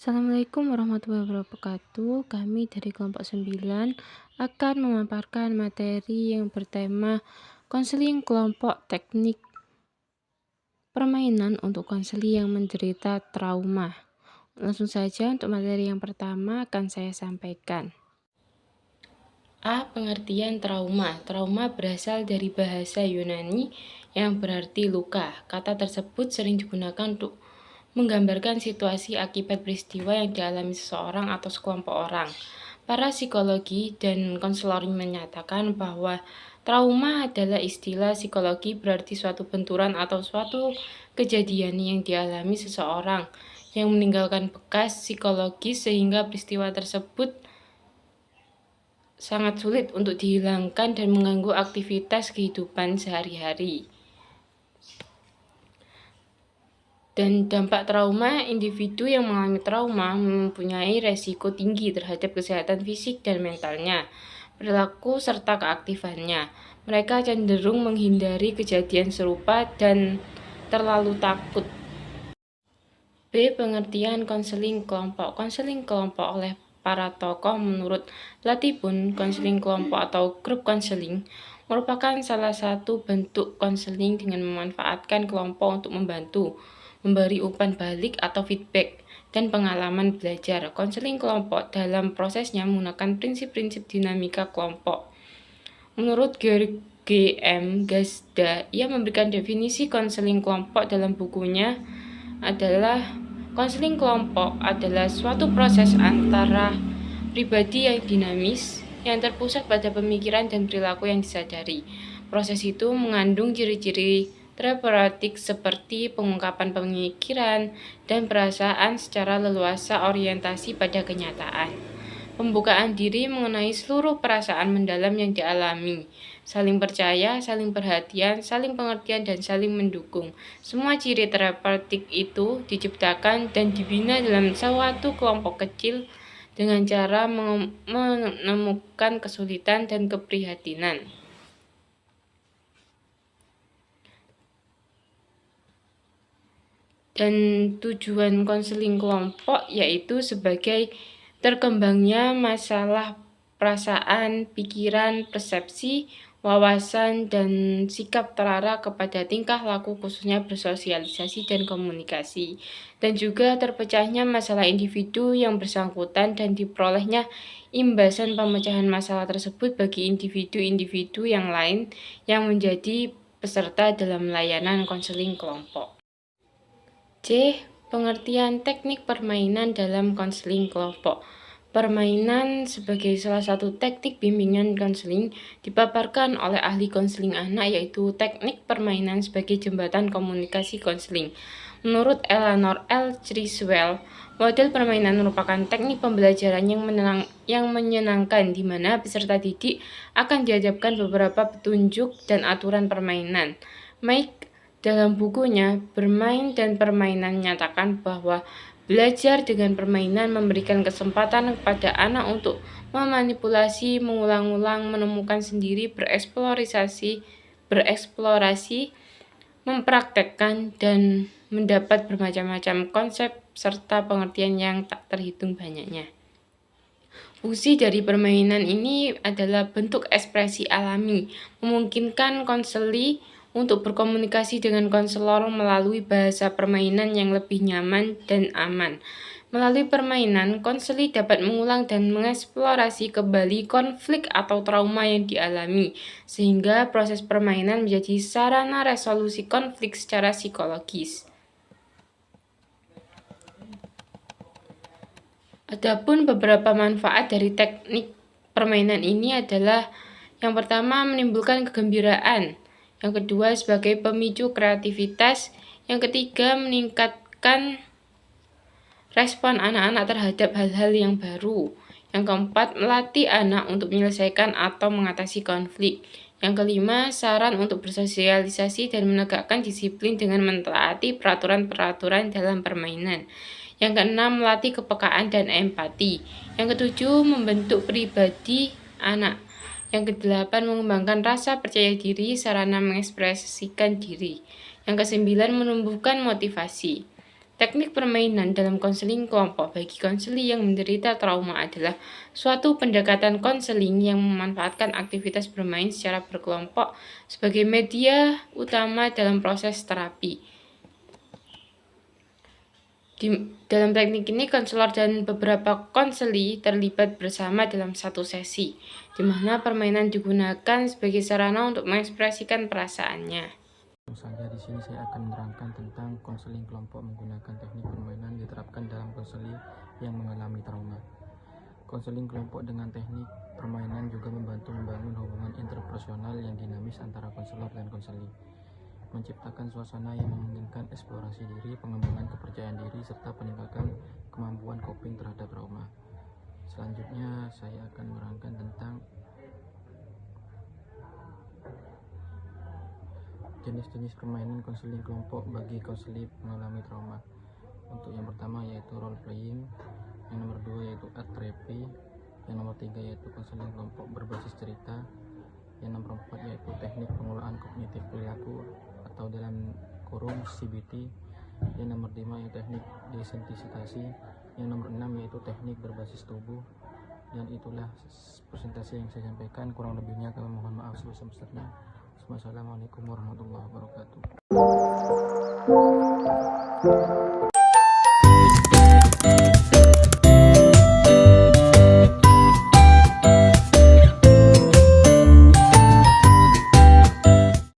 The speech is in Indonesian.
Assalamualaikum warahmatullahi wabarakatuh. Kami dari kelompok 9 akan memaparkan materi yang bertema konseling kelompok teknik permainan untuk konseli yang menderita trauma. Langsung saja untuk materi yang pertama akan saya sampaikan. A. Pengertian trauma. Trauma berasal dari bahasa Yunani yang berarti luka. Kata tersebut sering digunakan untuk menggambarkan situasi akibat peristiwa yang dialami seseorang atau sekelompok orang. Para psikologi dan konselor menyatakan bahwa trauma adalah istilah psikologi berarti suatu benturan atau suatu kejadian yang dialami seseorang yang meninggalkan bekas psikologis sehingga peristiwa tersebut sangat sulit untuk dihilangkan dan mengganggu aktivitas kehidupan sehari-hari. Dan dampak trauma, individu yang mengalami trauma mempunyai resiko tinggi terhadap kesehatan fisik dan mentalnya, perilaku serta keaktifannya. Mereka cenderung menghindari kejadian serupa dan terlalu takut. B. Pengertian konseling kelompok. Konseling kelompok oleh para tokoh menurut Latibun, konseling kelompok atau grup konseling merupakan salah satu bentuk konseling dengan memanfaatkan kelompok untuk membantu, memberi umpan balik atau feedback, dan pengalaman belajar. Konseling kelompok dalam prosesnya menggunakan prinsip-prinsip dinamika kelompok. Menurut Georg G.M. Gazda, ia memberikan definisi konseling kelompok dalam bukunya adalah konseling kelompok adalah suatu proses antara pribadi yang dinamis, yang terpusat pada pemikiran dan perilaku yang disadari. Proses itu mengandung ciri-ciri terapeutik seperti pengungkapan pemikiran dan perasaan secara leluasa, orientasi pada kenyataan, pembukaan diri mengenai seluruh perasaan mendalam yang dialami, saling percaya, saling perhatian, saling pengertian, dan saling mendukung. Semua ciri terapeutik itu diciptakan dan dibina dalam suatu kelompok kecil dengan cara menemukan kesulitan dan keprihatinan. Dan tujuan konseling kelompok yaitu sebagai terkembangnya masalah perasaan, pikiran, persepsi, wawasan, dan sikap terarah kepada tingkah laku khususnya bersosialisasi dan komunikasi, dan juga terpecahnya masalah individu yang bersangkutan dan diperolehnya imbasan pemecahan masalah tersebut bagi individu-individu yang lain yang menjadi peserta dalam layanan konseling kelompok. C. Pengertian teknik permainan dalam konseling kelompok. Permainan sebagai salah satu teknik bimbingan konseling dipaparkan oleh ahli konseling anak, yaitu teknik permainan sebagai jembatan komunikasi konseling. Menurut Eleanor L. Criswell, model permainan merupakan teknik pembelajaran yang menyenangkan di mana peserta didik akan dihadapkan beberapa petunjuk dan aturan permainan. Mike dalam bukunya Bermain dan Permainan menyatakan bahwa belajar dengan permainan memberikan kesempatan kepada anak untuk memanipulasi, mengulang-ulang, menemukan sendiri, bereksplorasi, mempraktekkan, dan mendapat bermacam-macam konsep serta pengertian yang tak terhitung banyaknya. Fungsi dari permainan ini adalah bentuk ekspresi alami, memungkinkan konseli untuk berkomunikasi dengan konselor melalui bahasa permainan yang lebih nyaman dan aman. Melalui permainan, konseli dapat mengulang dan mengeksplorasi kembali konflik atau trauma yang dialami, sehingga proses permainan menjadi sarana resolusi konflik secara psikologis. Adapun beberapa manfaat dari teknik permainan ini adalah yang pertama, menimbulkan kegembiraan. Yang kedua, sebagai pemicu kreativitas. Yang ketiga, meningkatkan respon anak-anak terhadap hal-hal yang baru. Yang keempat, melatih anak untuk menyelesaikan atau mengatasi konflik. Yang kelima, saran untuk bersosialisasi dan menegakkan disiplin dengan mentaati peraturan-peraturan dalam permainan. Yang keenam, melatih kepekaan dan empati. Yang ketujuh, membentuk pribadi anak. Yang kedelapan, mengembangkan rasa percaya diri sarana mengekspresikan diri. Yang kesembilan, menumbuhkan motivasi. Teknik permainan dalam konseling kelompok bagi konseli yang menderita trauma adalah suatu pendekatan konseling yang memanfaatkan aktivitas bermain secara berkelompok sebagai media utama dalam proses terapi. Dalam teknik ini, konselor dan beberapa konseli terlibat bersama dalam satu sesi, di mana permainan digunakan sebagai sarana untuk mengekspresikan perasaannya. Saja di sini saya akan menerangkan tentang konseling kelompok menggunakan teknik permainan diterapkan dalam konseli yang mengalami trauma. Konseling kelompok dengan teknik permainan juga membantu membangun hubungan interpersonal yang dinamis antara konselor dan konseli, menciptakan suasana yang memungkinkan eksplorasi diri, pengembangan kepercayaan diri, serta peningkatan kemampuan coping terhadap trauma. Selanjutnya saya akan menerangkan tentang jenis-jenis permainan konseling kelompok bagi konseli mengalami trauma. Untuk yang pertama yaitu role playing, yang nomor 2 yaitu art therapy, yang nomor 3 yaitu konseling kelompok berbasis cerita, yang nomor 4 yaitu teknik pengolahan kognitif perilaku atau dalam kurung CBT, yang nomor 5 yaitu teknik desensitisasi, yang nomor 6 yaitu teknik berbasis tubuh. Dan itulah presentasi yang saya sampaikan, kurang lebihnya kami mohon maaf sebesar-besarnya. Wassalamualaikum warahmatullahi wabarakatuh.